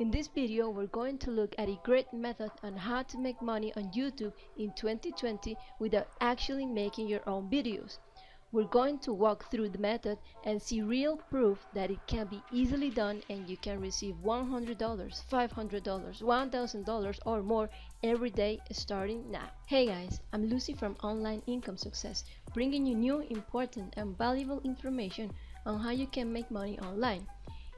In this video, we're going to look at a great method on how to make money on YouTube in 2020 without actually making your own videos. We're going to walk through the method and see real proof that it can be easily done and you can receive $100, $500, $1,000 or more every day starting now. Hey guys, I'm Lucy from Online Income Success, bringing you new, important and valuable information on how you can make money online.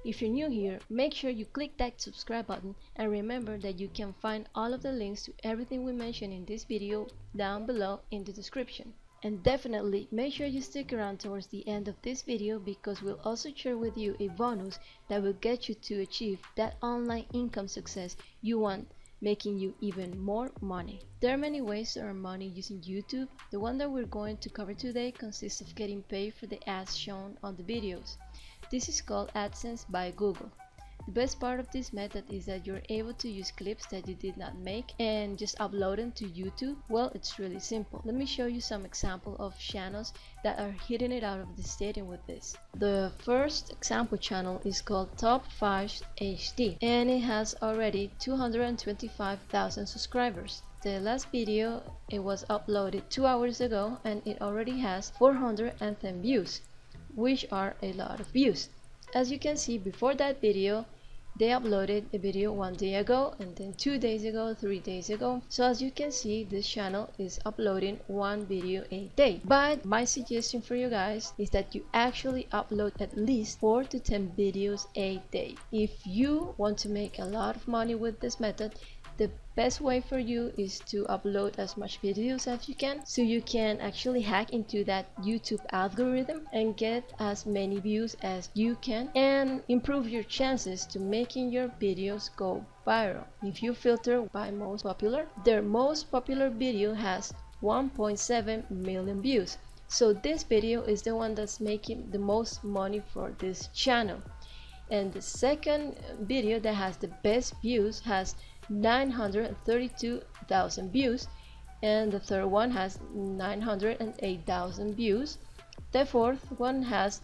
If you're new here, make sure you click that subscribe button and remember that you can find all of the links to everything we mentioned in this video down below in the description. And definitely make sure you stick around towards the end of this video because we'll also share with you a bonus that will get you to achieve that online income success you want, making you even more money. There are many ways to earn money using YouTube. The one that we're going to cover today consists of getting paid for the ads shown on the videos. This is called AdSense by Google. The best part of this method is that you're able to use clips that you did not make and just upload them to YouTube. Well, it's really simple. Let me show you some example of channels that are hitting it out of the stadium with this. The first example channel is called Top 5 HD and it has already 225,000 subscribers. The last video, it was uploaded 2 hours ago and it already has 410 views, which are a lot of views. As you can see, before that video, they uploaded a video 1 day ago and then 2 days ago, 3 days ago. So as you can see, this channel is uploading one video a day. But my suggestion for you guys is that you actually upload at least 4 to 10 videos a day. If you want to make a lot of money with this method, the best way for you is to upload as much videos as you can so you can actually hack into that YouTube algorithm and get as many views as you can and improve your chances to making your videos go viral. If you filter by most popular, their most popular video has 1.7 million views. So this video is the one that's making the most money for this channel. And the second video that has the best views has 932,000 views, and the third one has 908,000 views. The fourth one has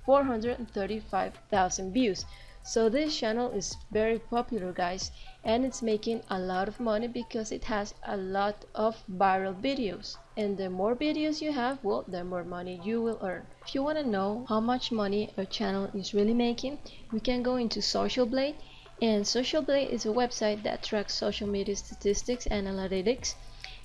435,000 views. So this channel is very popular, guys, and it's making a lot of money because it has a lot of viral videos. And the more videos you have, well, the more money you will earn. If you want to know how much money a channel is really making, we can go into Social Blade. And Social Blade is a website that tracks social media statistics and analytics.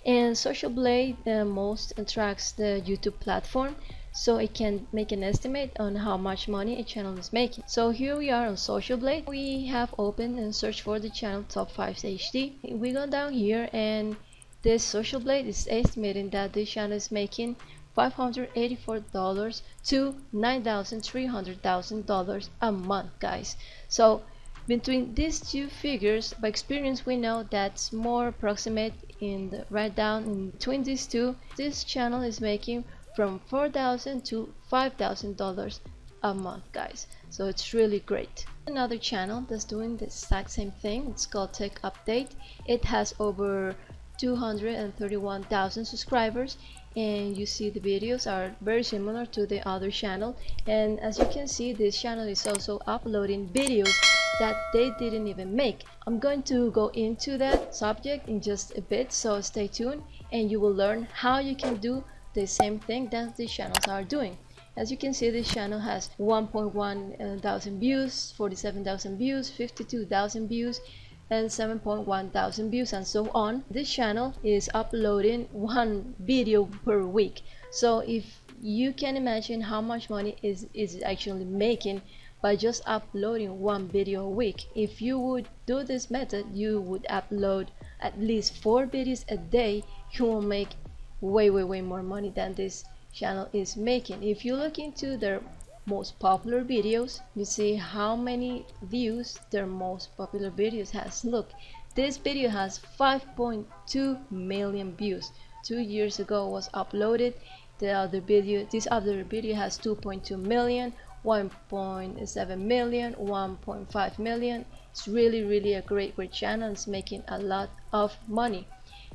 And Social Blade most tracks the YouTube platform, so it can make an estimate on how much money a channel is making. So here we are on Social Blade. We have opened and searched for the channel Top 5 HD. We go down here and this Social Blade is estimating that this channel is making $584 to $9,300,000 a month, guys. So between these two figures, by experience we know that's more approximate in the right down in between these two. This channel is making from $4,000 to $5,000 a month, guys. So it's really great. Another channel that's doing the exact same thing, it's called Tech Update. It has over 231,000 subscribers and you see the videos are very similar to the other channel. And as you can see, this channel is also uploading videos that they didn't even make. I'm going to go into that subject in just a bit, so stay tuned and you will learn how you can do the same thing that these channels are doing. As you can see, this channel has 1.1 thousand views, 47,000 views, 52,000 views and 7.1 thousand views and so on. This channel is uploading one video per week. So if you can imagine how much money is actually making by just uploading one video a week. If you would do this method, you would upload at least 4 videos a day. You will make way more money than this channel is making. If you look into their most popular videos, you see how many views their most popular videos has. Look, this video has 5.2 million views. 2 years ago was uploaded. This other video has 2.2 million, 1.7 million, 1.5 million. It's really a great channel. It's making a lot of money.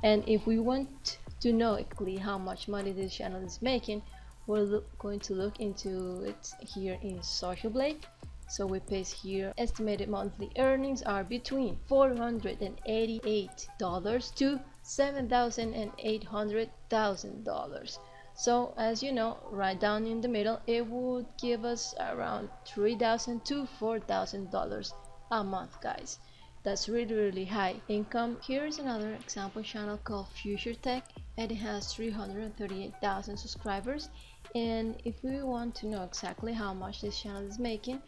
And if we want to know exactly how much money this channel is making, we're going to look into it here in Social Blade. So we paste here estimated monthly earnings are between $488 to $7,800,000. So as you know, right down in the middle, it would give us around $3,000 to $4,000 a month, guys. That's really high income. Here's another example channel called Future Tech, and it has 338,000 subscribers. And if we want to know exactly how much this channel is making,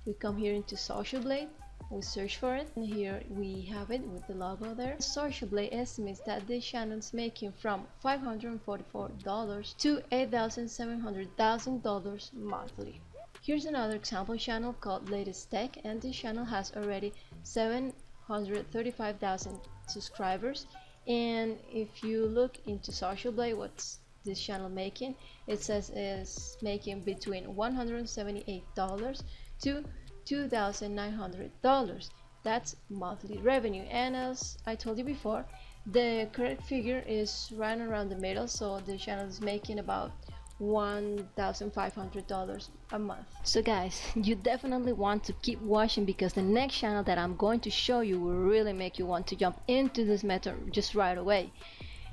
we come here into Social Blade, we search for it, and here we have it with the logo there. Social Blade estimates that this channel is making from $544 to $8,700,000 monthly. Here's another example channel called Latest Tech, and this channel has already 735,000 subscribers. And if you look into Social Blade, what's this channel making, it says is making between $178 to $2,900. That's monthly revenue. And as I told you before, the correct figure is right around the middle, so the channel is making about $1,500 a month. So guys, you definitely want to keep watching, because the next channel that I'm going to show you will really make you want to jump into this method just right away.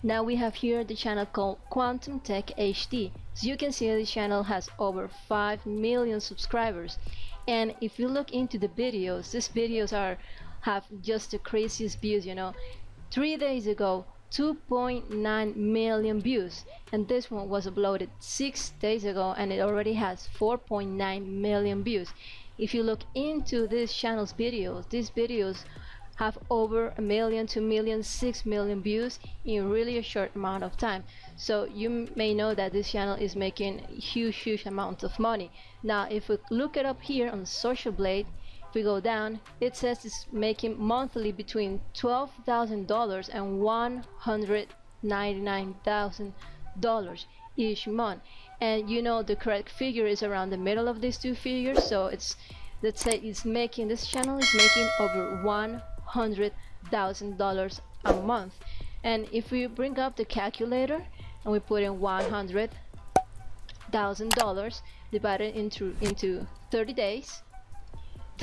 Now we have here the channel called Quantum Tech HD. As you can see, this channel has over 5 million subscribers. And if you look into the videos, these videos have just the craziest views, you know. 3 days ago, 2.9 million views, and this one was uploaded 6 days ago and it already has 4.9 million views. If you look into this channel's videos, these videos have over 1 million, 2 million, 6 million views in really a short amount of time. So you may know that this channel is making huge amounts of money. Now if we look it up here on Social Blade, if we go down, it says it's making monthly between $12,000 and $199,000 each month. And you know the correct figure is around the middle of these two figures, so it's, let's say this channel is making over $100,000 a month. And if we bring up the calculator and we put in $100,000 divided into 30 days,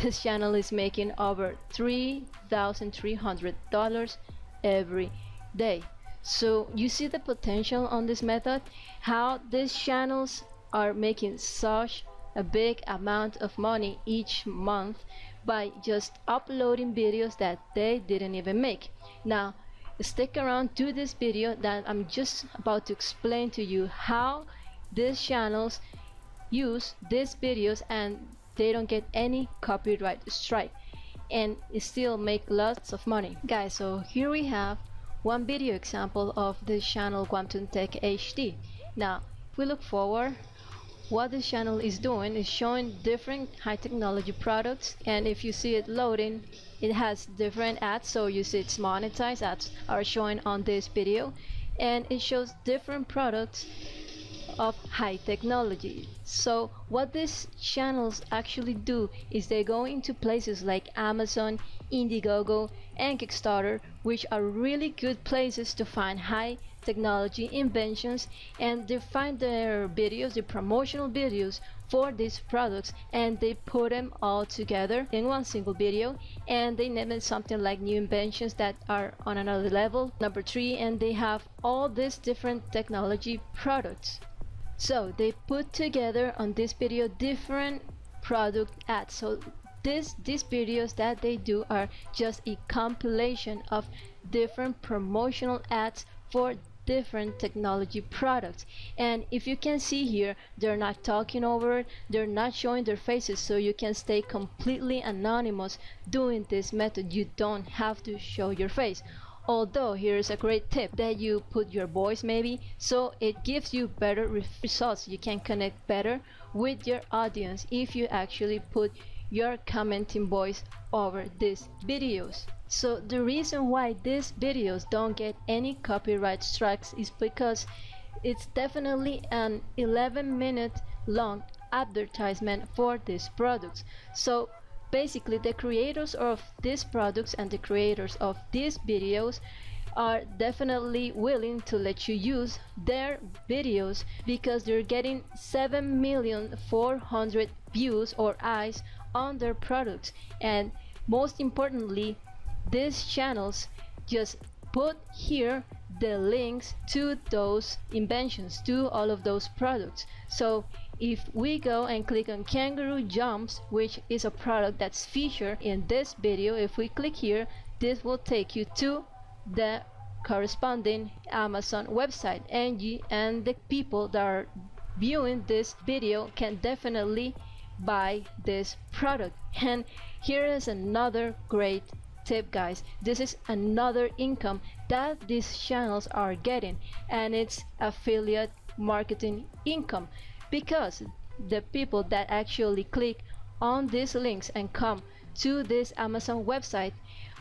this channel is making over $3,300 every day. So you see the potential on this method, how these channels are making such a big amount of money each month by just uploading videos that they didn't even make. Now stick around to this video that I'm just about to explain to you how these channels use these videos and they don't get any copyright strike and still make lots of money. Guys, so here we have one video example of this channel Quantum Tech HD. Now if we look forward, what this channel is doing is showing different high technology products, and if you see it loading, it has different ads. So you see it's monetized ads are showing on this video, and it shows different products of high technology. So what these channels actually do is they go into places like Amazon, Indiegogo, and Kickstarter, which are really good places to find high technology inventions, and they find their videos, the promotional videos for these products, and they put them all together in one single video, and they name it something like new inventions that are on another level, number 3, and they have all these different technology products. So they put together on this video different product ads. So these videos that they do are just a compilation of different promotional ads for different technology products. And if you can see here, they're not talking over it, they're not showing their faces, so you can stay completely anonymous doing this method. You don't have to show your face. Although here's a great tip, that you put your voice maybe, so it gives you better results. You can connect better with your audience if you actually put your commenting voice over these videos. So the reason why these videos don't get any copyright strikes is because it's definitely an 11-minute long advertisement for these products. So basically the creators of these products and the creators of these videos are definitely willing to let you use their videos because they're getting 7,400,000 views or eyes on their products. And most importantly, these channels just put here the links to those inventions, to all of those products. So if we go and click on kangaroo jumps, which is a product that's featured in this video, if we click here, this will take you to the corresponding Amazon website, and the people that are viewing this video can definitely buy this product. And here is another great tip, guys. This is another income that these channels are getting, and it's affiliate marketing income, because the people that actually click on these links and come to this Amazon website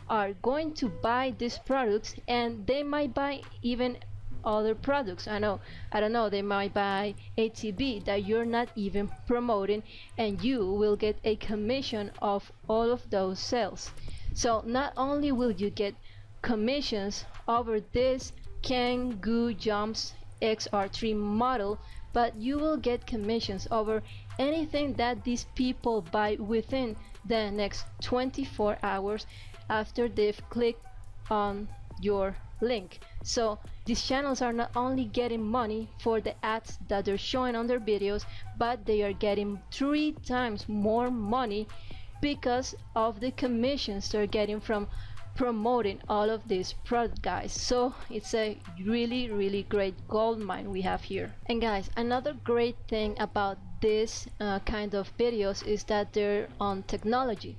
are going to buy these products, and they might buy even other products. I don't know, they might buy ATV that you're not even promoting, and you will get a commission of all of those sales. So not only will you get commissions over this Kangoo Jumps XR3 model, but you will get commissions over anything that these people buy within the next 24 hours after they've clicked on your link. So these channels are not only getting money for the ads that they're showing on their videos, but they are getting 3 times more money because of the commissions they're getting from promoting all of these product, guys. So it's a really great gold mine we have here. And guys, another great thing about this kind of videos is that they're on technology,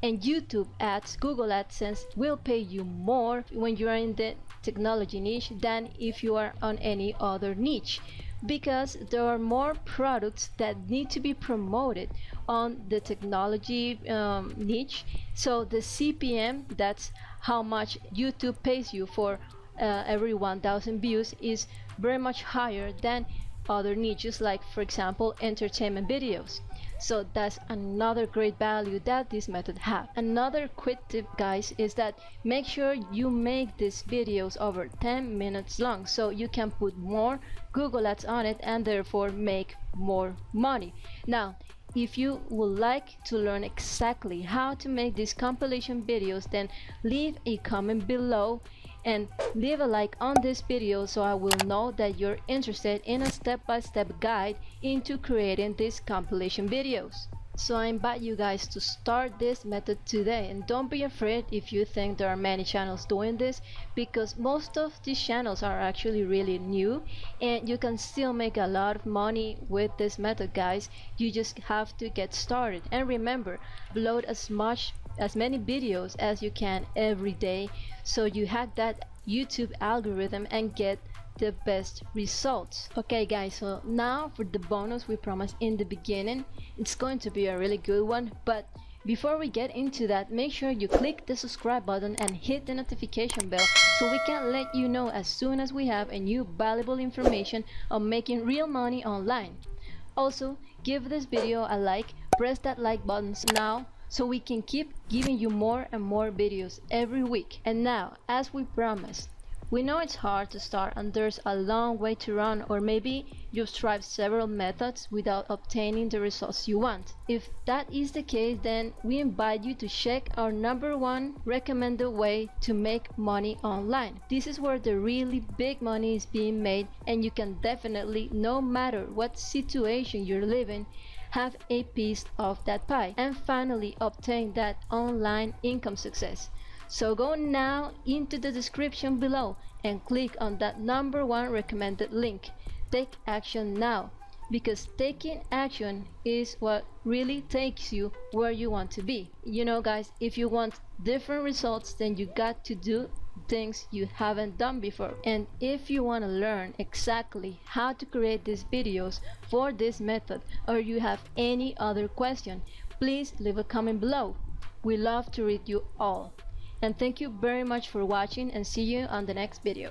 and YouTube ads, Google AdSense will pay you more when you are in the technology niche than if you are on any other niche, because there are more products that need to be promoted on the technology niche. So the CPM, that's how much YouTube pays you for every 1,000 views, is very much higher than other niches, like for example entertainment videos. So that's another great value that this method has. Another quick tip, guys, is that make sure you make these videos over 10 minutes long, so you can put more Google ads on it and therefore make more money. Now, if you would like to learn exactly how to make these compilation videos, then leave a comment below and leave a like on this video, so I will know that you're interested in a step-by-step guide into creating these compilation videos. So I invite you guys to start this method today, and don't be afraid if you think there are many channels doing this, because most of these channels are actually really new, and you can still make a lot of money with this method, guys. You just have to get started, and remember, upload as many videos as you can every day, so you hack that YouTube algorithm and get the best results. Okay guys, so now for the bonus we promised in the beginning. It's going to be a really good one, but before we get into that, make sure you click the subscribe button and hit the notification bell so we can let you know as soon as we have a new valuable information on making real money online. Also, give this video a like, press that like button now, so we can keep giving you more and more videos every week. And now, as we promised, we know it's hard to start and there's a long way to run, or maybe you've tried several methods without obtaining the results you want. If that is the case, then we invite you to check our #1 recommended way to make money online. This is where the really big money is being made, and you can definitely, no matter what situation you're living, have a piece of that pie and finally obtain that online income success. So go now into the description below and click on that #1 recommended link. Take action now, because taking action is what really takes you where you want to be. You know guys, if you want different results, then you got to do things you haven't done before. And if you want to learn exactly how to create these videos for this method, or you have any other question, please leave a comment below. We love to read you all. And thank you very much for watching, and see you on the next video.